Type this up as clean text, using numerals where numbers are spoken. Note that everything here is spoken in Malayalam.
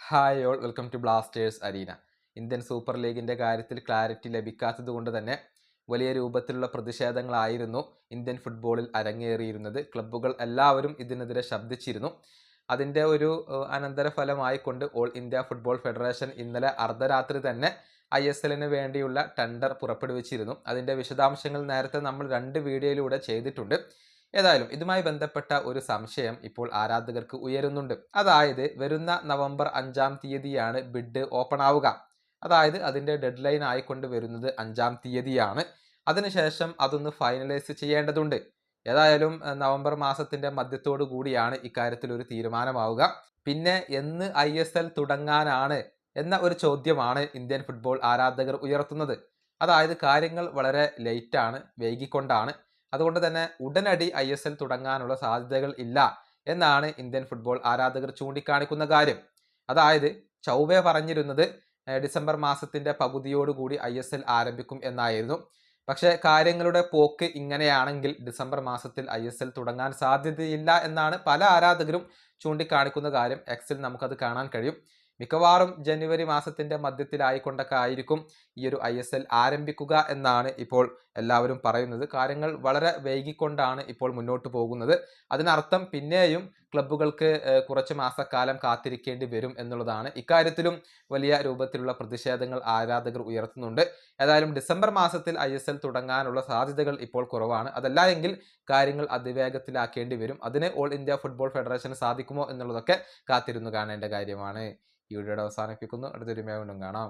Hi all, welcome to Blasters arena. Indian super ലീഗിൻ്റെ കാര്യത്തിൽ ക്ലാരിറ്റി ലഭിക്കാത്തത് കൊണ്ട് തന്നെ വലിയ രൂപത്തിലുള്ള പ്രതിഷേധങ്ങളായിരുന്നു ഇന്ത്യൻ ഫുട്ബോളിൽ അരങ്ങേറിയിരുന്നത്. ക്ലബ്ബുകൾ എല്ലാവരും ഇതിനെതിരെ ശബ്ദിച്ചിരുന്നു. അതിൻ്റെ ഒരു അനന്തരഫലമായിക്കൊണ്ട് ഓൾ ഇന്ത്യ ഫുട്ബോൾ ഫെഡറേഷൻ ഇന്നലെ അർദ്ധരാത്രി തന്നെ ISLന് വേണ്ടിയുള്ള ടെൻഡർ പുറപ്പെടുവിച്ചിരുന്നു. അതിൻ്റെ വിശദാംശങ്ങൾ നേരത്തെ നമ്മൾ 2 വീഡിയോയിലൂടെ ചെയ്തിട്ടുണ്ട്. ഏതായാലും ഇതുമായി ബന്ധപ്പെട്ട ഒരു സംശയം ഇപ്പോൾ ആരാധകർക്ക് ഉയരുന്നുണ്ട്. അതായത് വരുന്ന നവംബർ 5-ാം തീയതിയാണ് ബിഡ് ഓപ്പൺ ആവുക. അതായത് അതിൻ്റെ ഡെഡ് ലൈൻ ആയിക്കൊണ്ട് വരുന്നത് 5-ാം തീയതിയാണ്. അതിനുശേഷം അതൊന്ന് ഫൈനലൈസ് ചെയ്യേണ്ടതുണ്ട്. ഏതായാലും നവംബർ മാസത്തിൻ്റെ മധ്യത്തോടു കൂടിയാണ് ഇക്കാര്യത്തിൽ ഒരു തീരുമാനമാവുക. പിന്നെ എന്ന് ISL തുടങ്ങാനാണ് എന്ന ഒരു ചോദ്യമാണ് ഇന്ത്യൻ ഫുട്ബോൾ ആരാധകർ ഉയർത്തുന്നത്. അതായത് കാര്യങ്ങൾ വളരെ ലേറ്റാണ്, വൈകിക്കൊണ്ടാണ്. അതുകൊണ്ട് തന്നെ ഉടനടി ISL തുടങ്ങാനുള്ള സാധ്യതകൾ ഇല്ല എന്നാണ് ഇന്ത്യൻ ഫുട്ബോൾ ആരാധകർ ചൂണ്ടിക്കാണിക്കുന്ന കാര്യം. അതായത് ചൗബെ പറഞ്ഞിരുന്നത് ഡിസംബർ മാസത്തിൻ്റെ പകുതിയോടുകൂടി ISL ആരംഭിക്കും എന്നായിരുന്നു. പക്ഷേ കാര്യങ്ങളുടെ പോക്ക് ഇങ്ങനെയാണെങ്കിൽ ഡിസംബർ മാസത്തിൽ ISL തുടങ്ങാൻ സാധ്യതയില്ല എന്നാണ് പല ആരാധകരും ചൂണ്ടിക്കാണിക്കുന്ന കാര്യം. എക്സിൽ നമുക്കത് കാണാൻ കഴിയും. മിക്കവാറും ജനുവരി മാസത്തിൻ്റെ മധ്യത്തിലായിക്കൊണ്ടൊക്കെ ആയിരിക്കും ഈ ഒരു ISL ആരംഭിക്കുക എന്നാണ് ഇപ്പോൾ എല്ലാവരും പറയുന്നത്. കാര്യങ്ങൾ വളരെ വൈകിക്കൊണ്ടാണ് ഇപ്പോൾ മുന്നോട്ട് പോകുന്നത്. അതിനർത്ഥം പിന്നെയും ക്ലബ്ബുകൾക്ക് കുറച്ച് മാസക്കാലം കാത്തിരിക്കേണ്ടി വരും എന്നുള്ളതാണ്. ഇക്കാര്യത്തിലും വലിയ രൂപത്തിലുള്ള പ്രതിഷേധങ്ങൾ ആരാധകർ ഉയർത്തുന്നുണ്ട്. ഏതായാലും ഡിസംബർ മാസത്തിൽ ISL തുടങ്ങാനുള്ള സാധ്യതകൾ ഇപ്പോൾ കുറവാണ്. അതല്ല എങ്കിൽ കാര്യങ്ങൾ അതിവേഗത്തിലാക്കേണ്ടി വരും. അതിന് ഓൾ ഇന്ത്യ ഫുട്ബോൾ ഫെഡറേഷന് സാധിക്കുമോ എന്നുള്ളതൊക്കെ കാത്തിരുന്നു കാണേണ്ട കാര്യമാണ്. ഈ വീഡിയോയുടെ അവസാനിപ്പിക്കുന്നു. അടുത്തൊരു വീണ്ടും കാണാം.